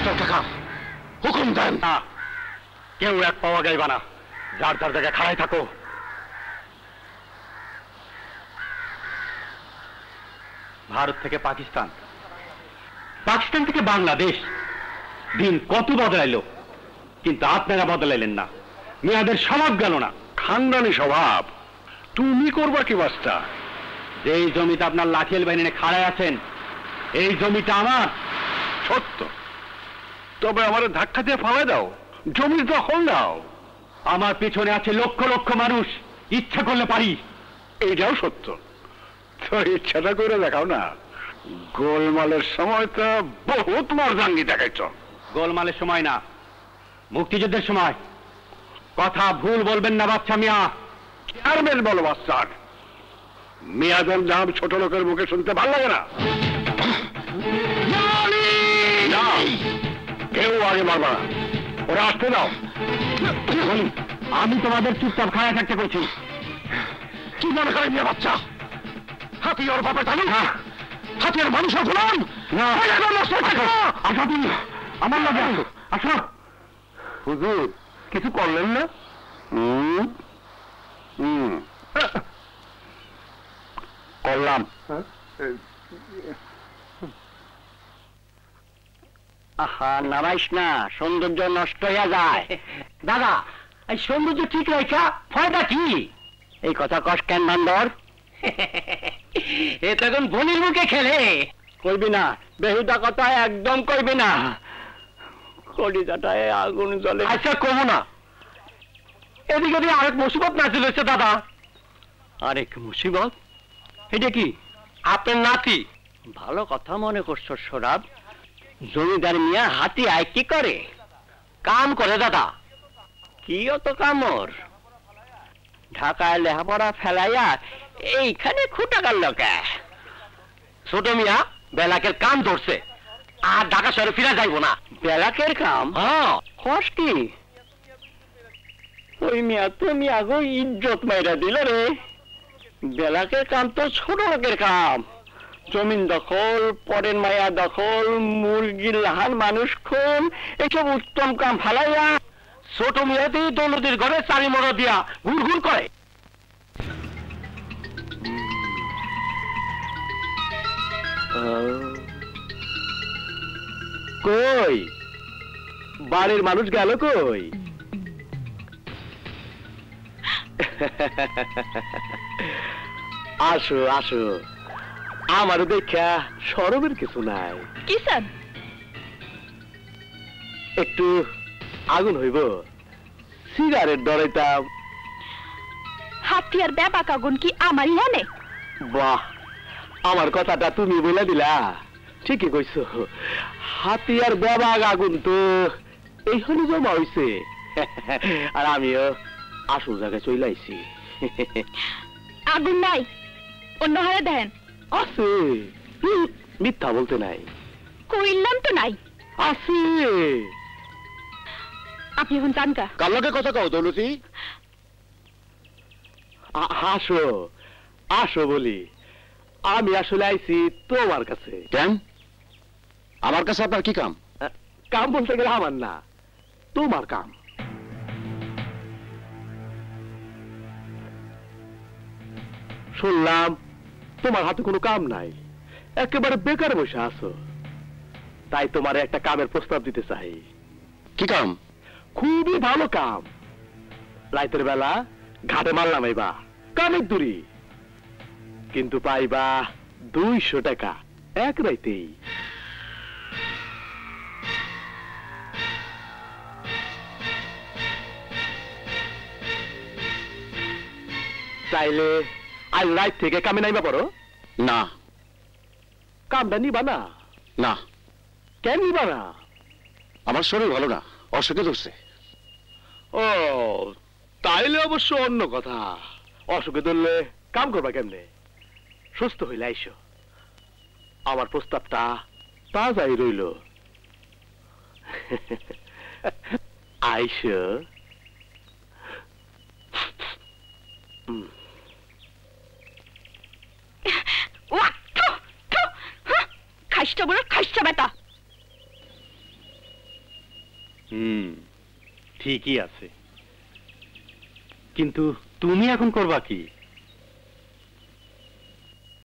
Master কাকা হুকুম দেন। না, কেউ এক পাওয়া গাইবা না, যার যার জায়গায় খাড়াই থাকো। ভারত থেকে পাকিস্তান, পাকিস্তান থেকে বাংলাদেশ, দিন কত বদলাইল, কিন্তু আপনারা বদলাইলেন না। মেয়াদের স্বভাব গেল না। খানদানি স্বভাব তুমি করবা কি বাস্তা? যেই জমিতে আপনার লাঠিয়াল বাহিনী খাড়ায় আছেন, এই জমিটা আমার। সত্য, তবে আমার ধাক্কা দিয়ে ফালাই দাও, জমি দখল দাও। আমার পেছনে আছে লক্ষ লক্ষ মানুষ, ইচ্ছা করলে পারি। এইটাও সত্য, তো ইচ্ছাটা করে দেখাও না। গোলমালের সময় তো বহুত মর্দাঙ্গি দেখাইছ। গোলমালের সময় না, মুক্তিযুদ্ধের সময়। কথা ভুল বলবেন না বাচ্চা মিয়া। চেয়ারম্যান বলো বাচ্চার, মিয়াদের নাম ছোট লোকের মুখে শুনতে ভালো লাগে না। কেউ আগে মারবা না, ওরা আসতে দাও। আমি তোমাদের চুপচাপ খাড়ায় থাকতে বলছি। কি মনে করে মিয়া বাচ্চা? হাতি ওর বাপে জানো না, হাতির মানুষের গোলাম। আমার লাগে আসো, আসো। হুজুর কিছু করলেন না? করলাম। আহা, নামাইস না, সৌন্দর্য নষ্ট হয়ে যায়। দাদা, এই সৌন্দর্য ঠিক রাখা ফায়দা কি? এই কথা কস কেন বান্দর? এ তখন বনির মুখে খেলে। কইবি না, বেহুদা কথা একদম কইবি না। কলিজাটায় আগুন জ্বলে। আচ্ছা কমো না। এদিকে দিয়ে আরেক মুসিবত না চলেছে দাদা। আরেক মুসিবত? এটা কি? আপনার নাতি। ভালো কথা মনে করছো সরাব। জমিদার মিয়া হাতি আয় কি করে? কাম করে দাদা। কি অত কামর? ঢাকায় লেখাপড়া ফেলাইয়া এইখানে খুঁটা গাল কে? ছোট মিয়া বেলাকের কাম ধরছে, আর ঢাকা শহরে ফিরে যাইব না। বেলাকের কাম? হ্যাঁ। কস কি? ওই মিয়া তো মিয়া গো ইজ্জত মাইরা দিল রে। বেলাকের কাম তো ছোট লোকের কাম। জমিন দখল, পরের মায়া দখল, মুরগির লাহান মানুষ খুন, এসব উত্তম কাম ফালাইয়া ছোট মিয়াতেই দৌলতির ঘরে চারি মোড় দিয়া ঘুর ঘুর করে। কই বাড়ির মানুষ গেল কই? আসো আসো, আমারও দেখা সরবের কিছু নাই। কি স্যার? একটু আগুন হইব, সিগারেট ধরাইতাম। হাতিয়ার ব্যাপাক আগুন কি আমার ইহানে? বাহ, আমার কথাটা তুমি বলে দিলা। ঠিকই কইছো, হাতিয়ার ব্যাপাক আগুন তো এইখানে জমা হইছে। আর আমিও আসল জায়গায় চলে আইছি। আগুন নাই, অন্য হারে দেন। আছে, মিথ্যা বলতে নাই। কইলাম তো নাই। আছে। আপনি এখন যান কা? কার লগে কথা কও দৌলতি? আসো আসো বলি, আমি আসলে আইছি তোমার কাছে। কেন? আমার কাছে আপনার কি কাম? কাম বলতে গেলে আমার না, তোমার কাম। শুনলাম তোমার হাতে কোনো কাম নাই, একেবারে বেকার বসে আছো। তাই তোমার একটা কামের প্রস্তাব দিতে চাই। কি কাম? খুবই ভালো কাম। রাতের বেলা ঘাটে মাল নামাইবা, কামের দূরি, কিন্তু পাইবা 200 টাকা এক রাইতেই। চাইলে আজ রাত থেকে কামে নাইবা পারো। না। কামটা নিবা না? না। কেন নিবা না? আমার শরীর ভালো না, অসুখে ধরছে। ও, তাইলে অবশ্য অন্য কথা। অসুখে ধরলে কাম করবা কেমনে? সুস্থ হইলে আইসো। আমার প্রস্তাবটা তাজাই রইল। আইসো। খাইস্টা বড় খাইস্টা বেটা। ঠিকই আছে, কিন্তু তুমি এখন করবা কি?